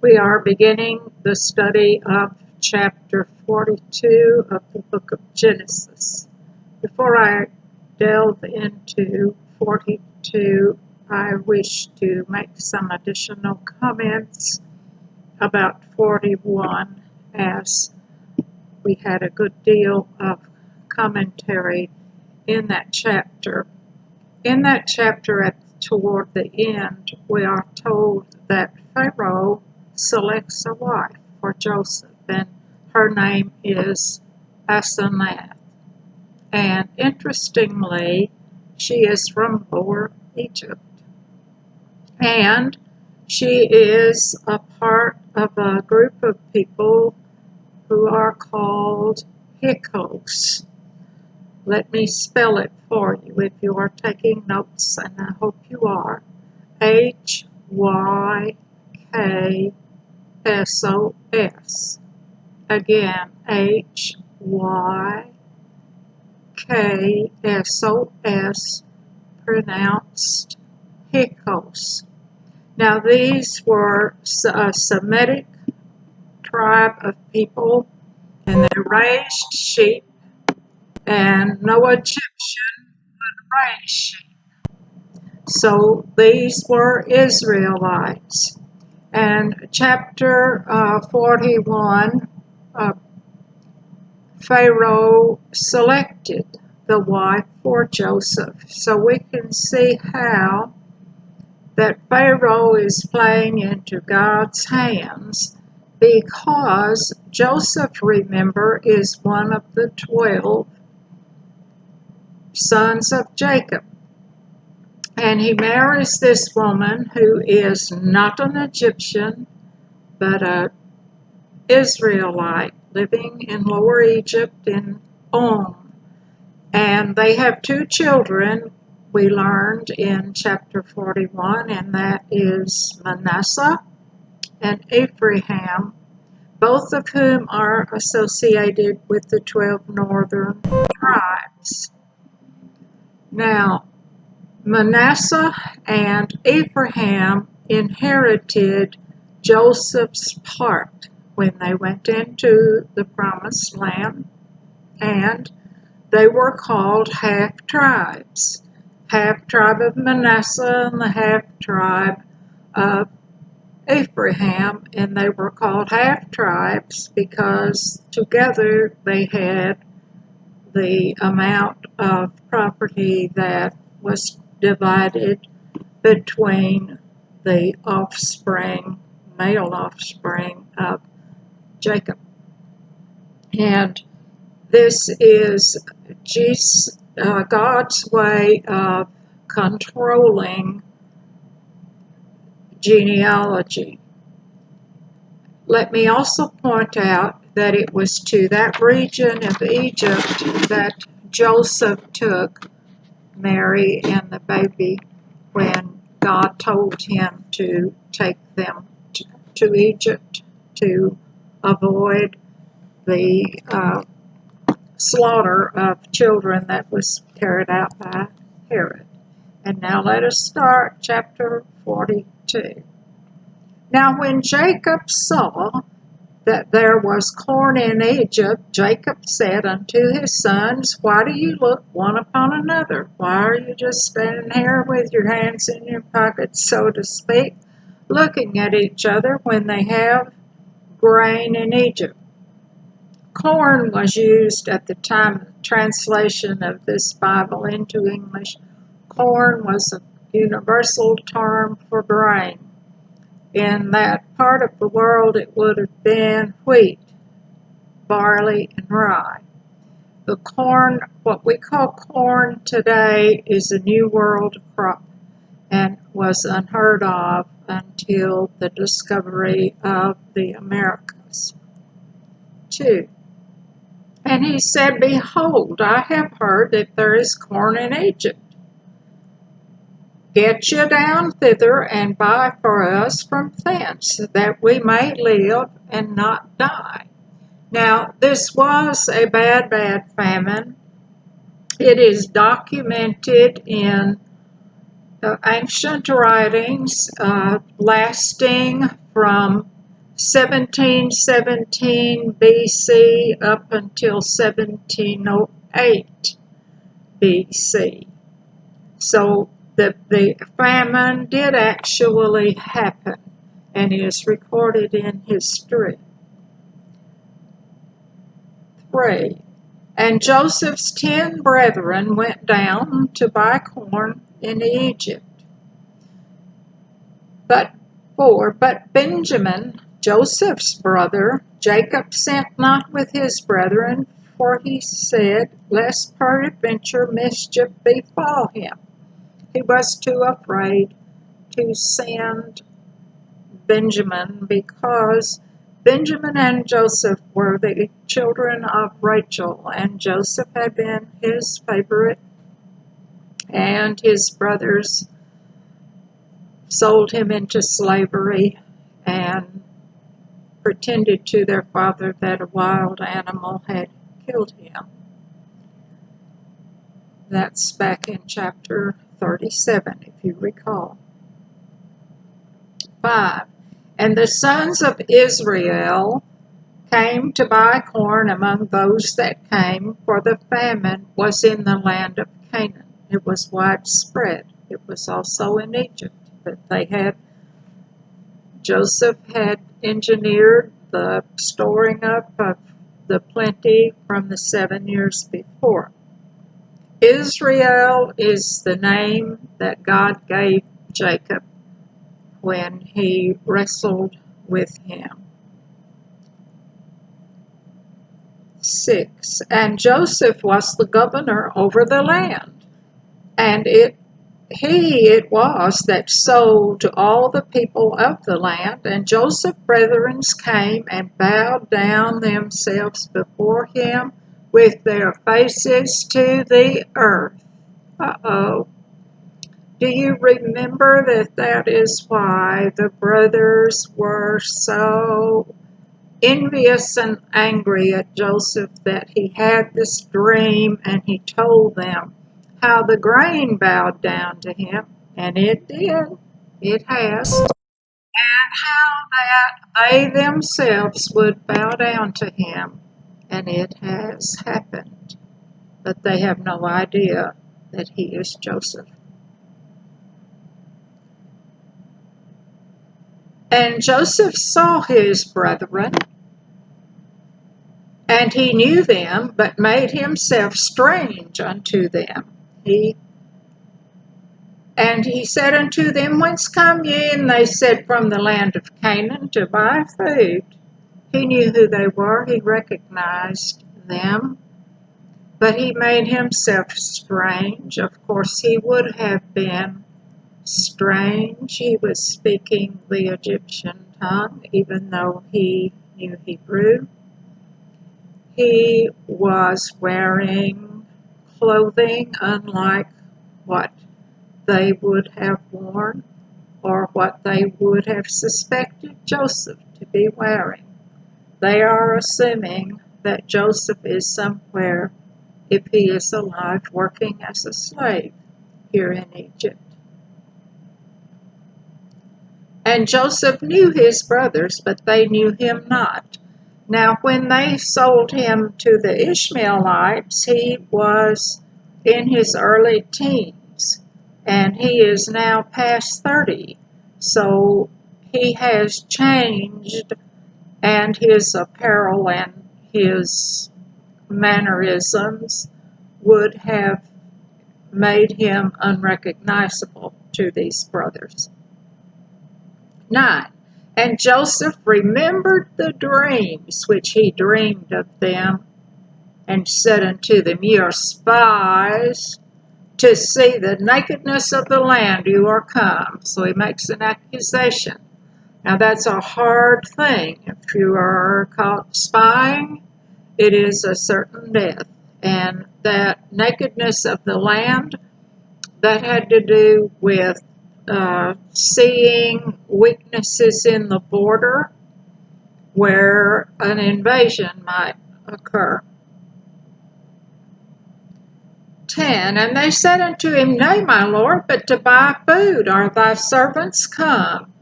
We are beginning the study of chapter 42 of the book of Genesis. Before I delve into 42, I wish to make some additional comments about 41, as we had a good deal of commentary in that chapter. In that chapter, toward the end, we are told that Pharaoh selects a wife for Joseph, and her name is Asenath. And interestingly, she is from Lower Egypt. And she is a part of a group of people who are called Hyksos. Let me spell it for you if you are taking notes, and I hope you are. Hyksos. Again, Hyksos, pronounced Hyksos. Now, these were a Semitic tribe of people, and they raised sheep, and no Egyptian would raise sheep. So these were Israelites. And chapter 41, Pharaoh selected the wife for Joseph. So we can see how that Pharaoh is playing into God's hands, because Joseph, remember, is one of the 12 sons of Jacob. And he marries this woman who is not an Egyptian, but an Israelite living in Lower Egypt in On. And they have 2 children, we learned in chapter 41, and that is Manasseh and Ephraim, both of whom are associated with the 12 northern tribes. Now, Manasseh and Ephraim inherited Joseph's part when they went into the promised land, and they were called half-tribes. Half-tribe of Manasseh and the half-tribe of Ephraim, and they were called half-tribes because together they had the amount of property that was divided between the male offspring of Jacob. And this is God's way of controlling genealogy. Let me also point out that it was to that region of Egypt that Joseph took Mary and the baby when God told him to take them to Egypt to avoid the slaughter of children that was carried out by Herod. And now let us start chapter 42. Now when Jacob saw that there was corn in Egypt, Jacob said unto his sons, Why do you look one upon another? Why are you just standing here with your hands in your pockets, so to speak, looking at each other when they have grain in Egypt? Corn was used at the time of the translation of this Bible into English. Corn was a universal term for grain. In that part of the world, it would have been wheat, barley, and rye. The corn, what we call corn today, is a New World crop and was unheard of until the discovery of the Americas. 2. And he said, Behold, I have heard that there is corn in Egypt. Get you down thither and buy for us from thence, that we may live and not die. Now, this was a bad famine. It is documented in ancient writings lasting from 1717 BC up until 1708 BC. So the famine did actually happen and is recorded in history. 3. And Joseph's 10 brethren went down to buy corn in Egypt. But 4. But Benjamin, Joseph's brother, Jacob sent not with his brethren, for he said, lest peradventure mischief befall him. He was too afraid to send Benjamin, because Benjamin and Joseph were the children of Rachel, and Joseph had been his favorite, and his brothers sold him into slavery and pretended to their father that a wild animal had killed him. That's back in chapter 37, if you recall. 5. And the sons of Israel came to buy corn among those that came, for the famine was in the land of Canaan. It was widespread. It was also in Egypt. But Joseph had engineered the storing up of the plenty from the 7 years before. Israel is the name that God gave Jacob when he wrestled with him. 6. And Joseph was the governor over the land, and it was that sold to all the people of the land. And Joseph's brethren came and bowed down themselves before him with their faces to the earth. Do you remember that is why the brothers were so envious and angry at Joseph that he had this dream and he told them how the grain bowed down to him, and it did, it has, and how that they themselves would bow down to him, and it has happened, but they have no idea that he is Joseph. And Joseph saw his brethren, and he knew them, but made himself strange unto them. And he said unto them, Whence come ye? And they said, From the land of Canaan, to buy food. He knew who they were. He recognized them. But he made himself strange. Of course, he would have been strange. He was speaking the Egyptian tongue, even though he knew Hebrew. He was wearing clothing unlike what they would have worn or what they would have suspected Joseph to be wearing. They are assuming that Joseph is somewhere, if he is alive, working as a slave here in Egypt. And Joseph knew his brothers, but they knew him not. Now, when they sold him to the Ishmaelites, he was in his early teens, and he is now past 30. So he has changed, and his apparel and his mannerisms would have made him unrecognizable to these brothers. 9. And Joseph remembered the dreams which he dreamed of them, and said unto them, Ye are spies, to see the nakedness of the land you are come. So he makes an accusation. Now that's a hard thing. If you are caught spying, it is a certain death. And that nakedness of the land, that had to do with seeing weaknesses in the border where an invasion might occur. 10. And they said unto him, Nay, my lord, but to buy food are thy servants come.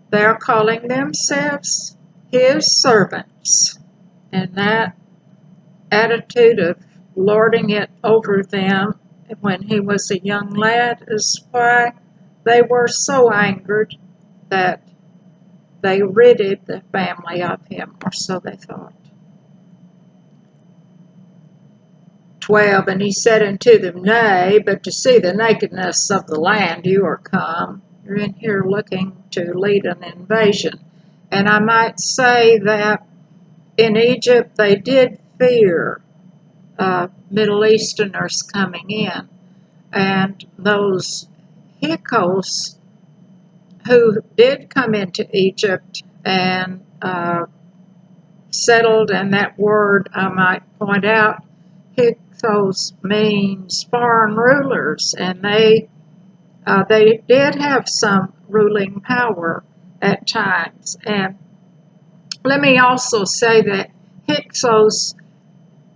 They are calling themselves his servants. And that attitude of lording it over them when he was a young lad is why they were so angered that they ridded the family of him, or so they thought. 12, and he said unto them, Nay, but to see the nakedness of the land you are come. You're in here looking to lead an invasion. And I might say that in Egypt they did fear Middle Easterners coming in. And those Hyksos who did come into Egypt and settled, and that word I might point out, Hyksos means foreign rulers, and they did have some ruling power at times. And let me also say that Hyksos,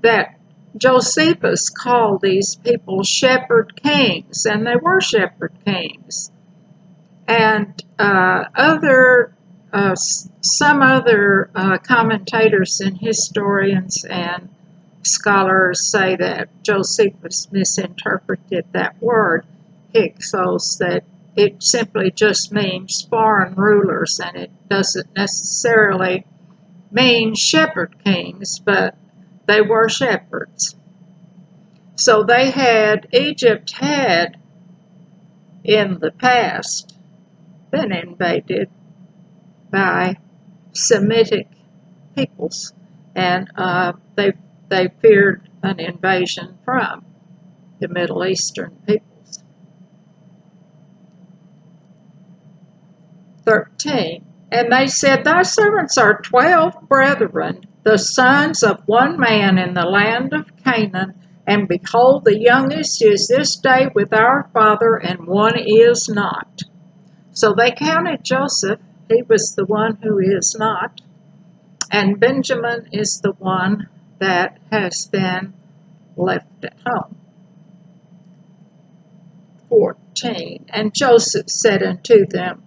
that Josephus called these people shepherd kings, and they were shepherd kings. And some other commentators and historians and scholars say that Josephus misinterpreted that word, Hyksos, that it simply just means foreign rulers, and it doesn't necessarily mean shepherd kings, but they were shepherds. So Egypt had in the past been invaded by Semitic peoples, and they feared an invasion from the Middle Eastern peoples. 13, and they said, Thy servants are 12 brethren, the sons of one man in the land of Canaan, and behold, the youngest is this day with our father, and one is not. So they counted Joseph. He was the one who is not, and Benjamin is the one that has been left at home. 14, and Joseph said unto them,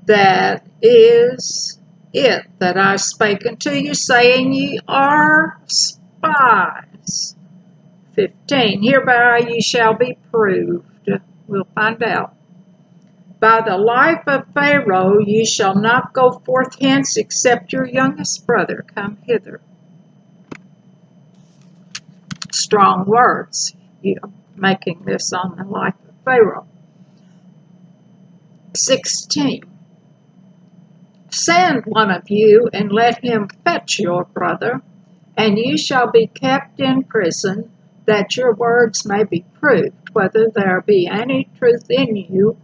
That is it that I spake unto you, saying, Ye are spies. 15, hereby ye shall be proved. We'll find out. By the life of Pharaoh ye shall not go forth hence, except your youngest brother come hither. Strong words, making this on the life of Pharaoh. 16, send one of you, and let him fetch your brother, and you shall be kept in prison, that your words may be proved, whether there be any truth in you,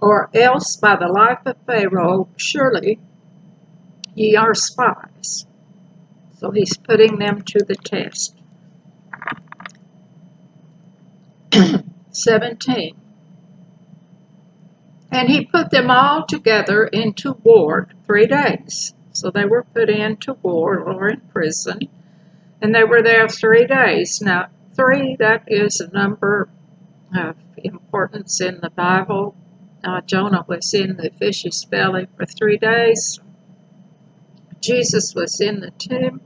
or else by the life of Pharaoh, surely ye are spies. So he's putting them to the test. 17, and he put them all together into ward 3 days. So they were put into ward or in prison, and they were there 3 days. Now, 3, that is a number of importance in the Bible. Jonah was in the fish's belly for 3 days. Jesus was in the tomb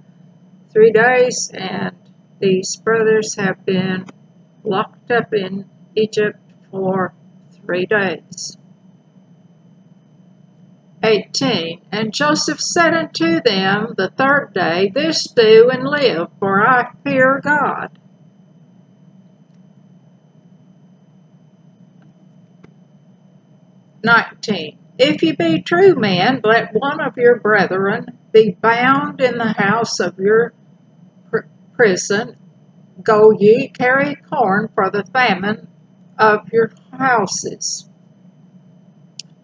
3 days, and these brothers have been locked up in Egypt for 3 days. 18, and Joseph said unto them the 3rd day, This do and live, for I fear God. 19, if ye be true men, let one of your brethren be bound in the house of your prison. Go ye, carry corn for the famine of your houses.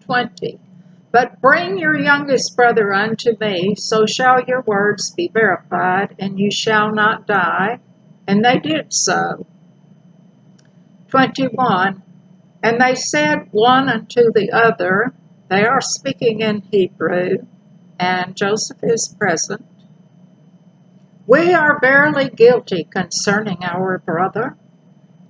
20, but bring your youngest brother unto me, so shall your words be verified, and you shall not die. And they did so. 21, and they said one unto the other, they are speaking in Hebrew, and Joseph is present, We are verily guilty concerning our brother,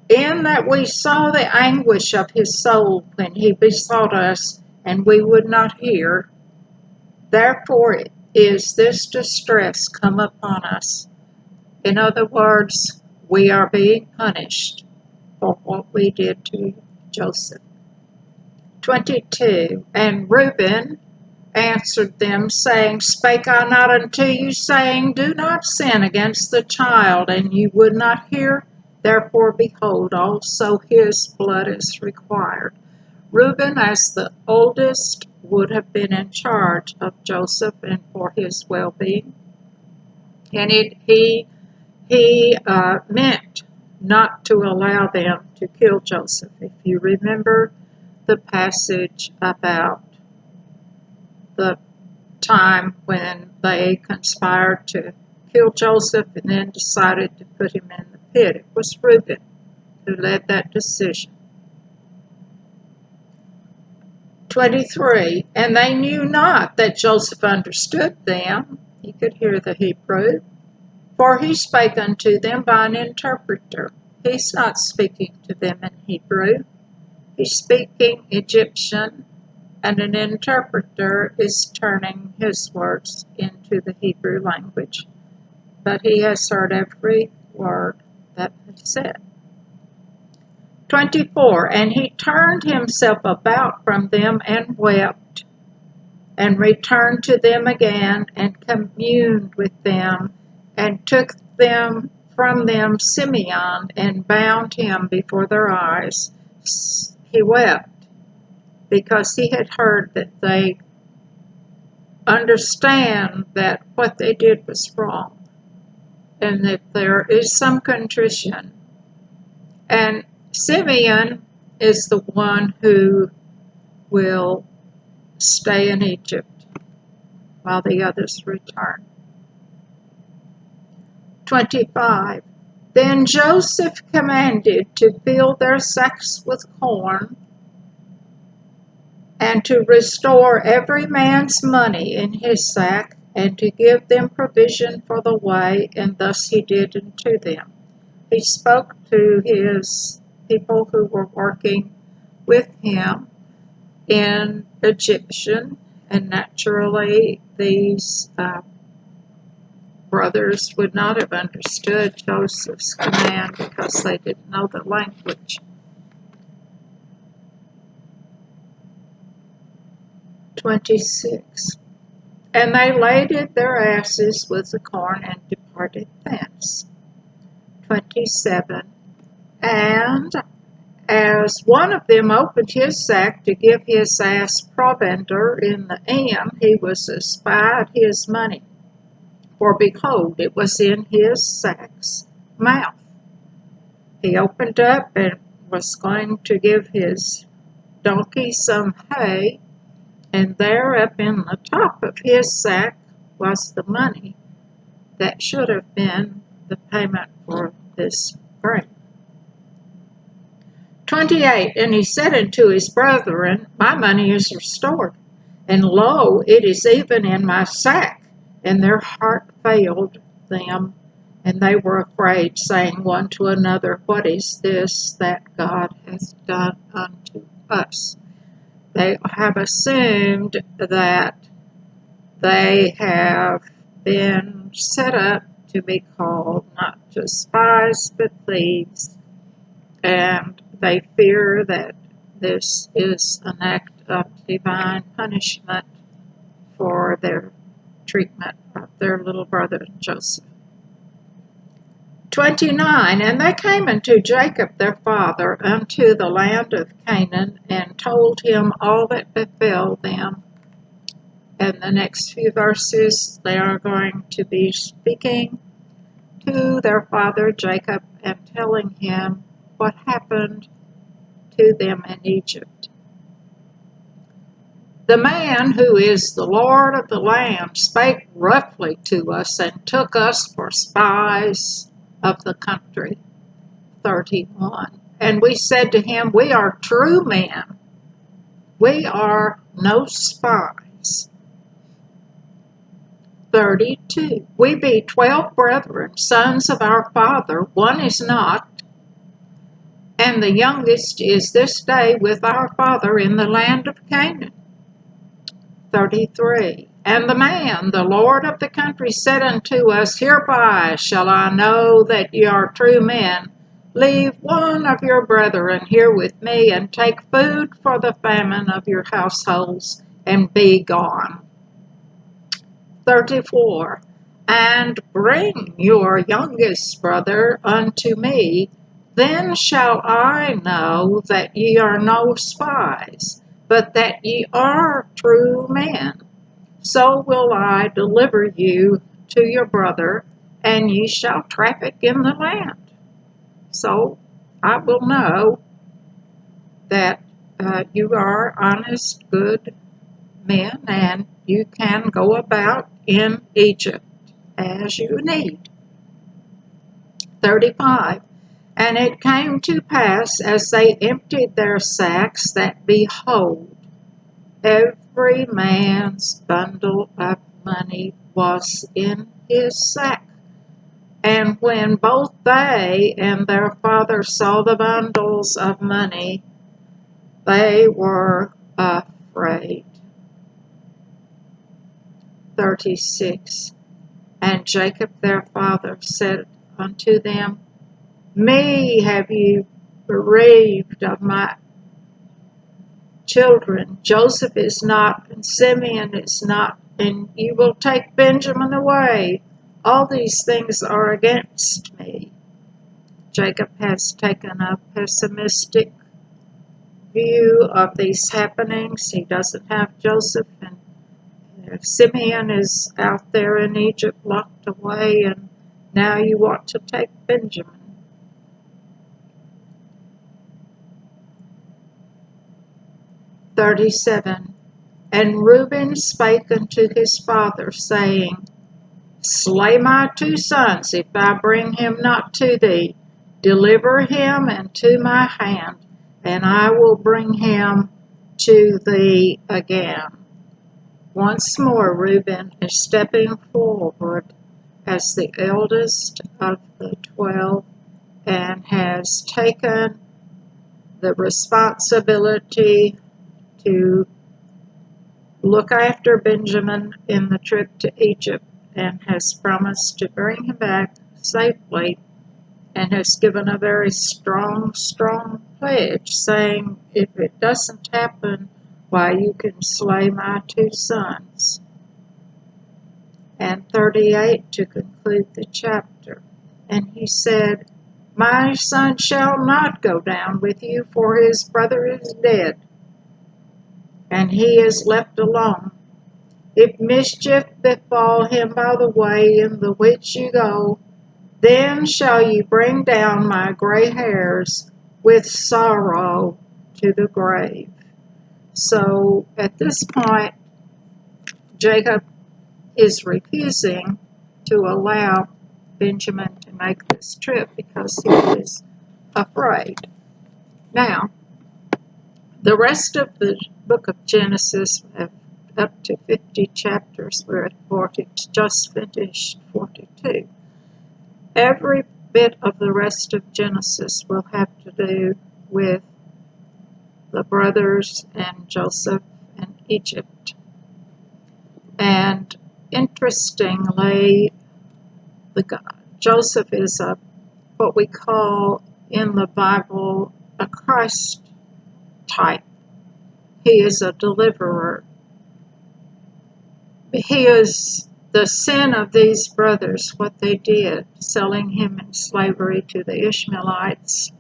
in that we saw the anguish of his soul when he besought us, and we would not hear. Therefore is this distress come upon us? In other words, we are being punished for what we did to Joseph. 22. And Reuben answered them, saying, Spake I not unto you, saying, Do not sin against the child, and you would not hear? Therefore, behold, also his blood is required. Reuben, as the oldest, would have been in charge of Joseph and for his well-being, and he meant not to allow them to kill Joseph. If you remember the passage about the time when they conspired to kill Joseph and then decided to put him in the pit, it was Reuben who led that decision. 23. And they knew not that Joseph understood them. He could hear the Hebrew. For he spake unto them by an interpreter. He's not speaking to them in Hebrew. He's speaking Egyptian, and an interpreter is turning his words into the Hebrew language. But he has heard every word that is said. 24. And he turned himself about from them and wept, and returned to them again, and communed with them, and took them from them Simeon, and bound him before their eyes. He wept because he had heard that they understand that what they did was wrong, and that there is some contrition. And Simeon is the one who will stay in Egypt while the others return. 25. Then Joseph commanded to fill their sacks with corn, and to restore every man's money in his sack, and to give them provision for the way, and thus he did unto them. He spoke to his people who were working with him in Egyptian, and naturally these brothers would not have understood Joseph's command because they didn't know the language. 26. And they laded their asses with the corn and departed thence. 27. And as one of them opened his sack to give his ass provender in the end, he was espied his money. For behold, it was in his sack's mouth. He opened up and was going to give his donkey some hay, and there up in the top of his sack was the money that should have been the payment for this grain. 28. And he said unto his brethren, My money is restored, and lo, it is even in my sack. And their heart failed them, and they were afraid, saying one to another, What is this that God hath done unto us? They have assumed that they have been set up to be called not just spies but thieves, and they fear that this is an act of divine punishment for their treatment of their little brother Joseph. 29. And they came unto Jacob their father unto the land of Canaan, and told him all that befell them. And the next few verses, they are going to be speaking to their father Jacob and telling him what happened to them in Egypt. The man who is the Lord of the land spake roughly to us, and took us for spies of the country. 31. And we said to him, We are true men. We are no spies. 32. We be 12 brethren, sons of our father. One is not, and the youngest is this day with our father in the land of Canaan. 33. And the man, the Lord of the country, said unto us, Hereby shall I know that ye are true men. Leave one of your brethren here with me, and take food for the famine of your households, and be gone. 34. And bring your youngest brother unto me, then shall I know that ye are no spies, but that ye are true men. So will I deliver you to your brother, and ye shall traffic in the land. So I will know that you are honest, good men, and you can go about in Egypt as you need. 35. And it came to pass, as they emptied their sacks, that behold, every man's bundle of money was in his sack. And when both they and their father saw the bundles of money, they were afraid. 36. And Jacob their father said unto them, Me have you bereaved of my children. Joseph is not, and Simeon is not, and you will take Benjamin away. All these things are against me. Jacob has taken a pessimistic view of these happenings. He doesn't have Joseph, and Simeon is out there in Egypt locked away, and now you want to take Benjamin. 37. And Reuben spake unto his father, saying, Slay my 2 sons, if I bring him not to thee. Deliver him into my hand, and I will bring him to thee again. Once more Reuben is stepping forward as the eldest of the 12 and has taken the responsibility to look after Benjamin in the trip to Egypt, and has promised to bring him back safely, and has given a very strong pledge, saying, if it doesn't happen, why, you can slay my 2 sons. And 38 to conclude the chapter. And he said, My son shall not go down with you, for his brother is dead, and he is left alone. If mischief befall him by the way in the which you go, then shall you bring down my gray hairs with sorrow to the grave. So at this point, Jacob is refusing to allow Benjamin to make this trip because he is afraid. Now, the rest of the book of Genesis, up to 50 chapters, we're at 40, just finished 42. Every bit of the rest of Genesis will have to do with the brothers and Joseph and Egypt. And interestingly, Joseph is what we call in the Bible a Christ type. He is a deliverer. He is the sin of these brothers, what they did, selling him in slavery to the Ishmaelites.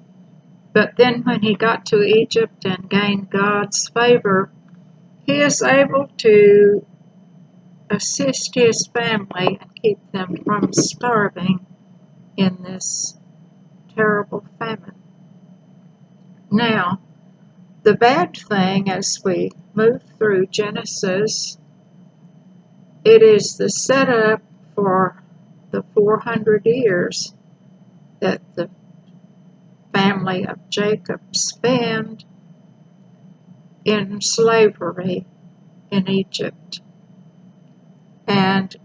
But then when he got to Egypt and gained God's favor, he is able to assist his family and keep them from starving in this terrible famine. Now, the bad thing as we move through Genesis, it is the setup for the 400 years that the family of Jacob spent in slavery in Egypt. And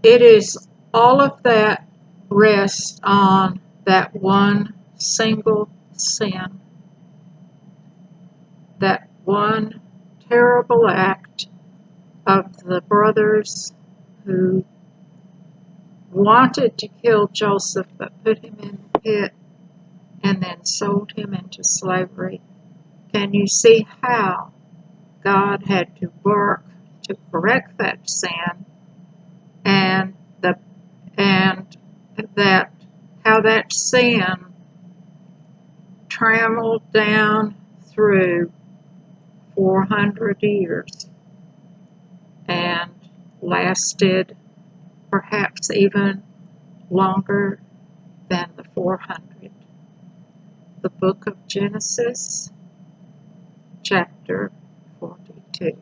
it is all of that rests on that one single sin, that one terrible act of the brothers who wanted to kill Joseph but put him in the pit and then sold him into slavery. Can you see how God had to work to correct that sin, and that how that sin trammeled down through 400 years and lasted perhaps even longer than the 400. The book of Genesis, chapter 42.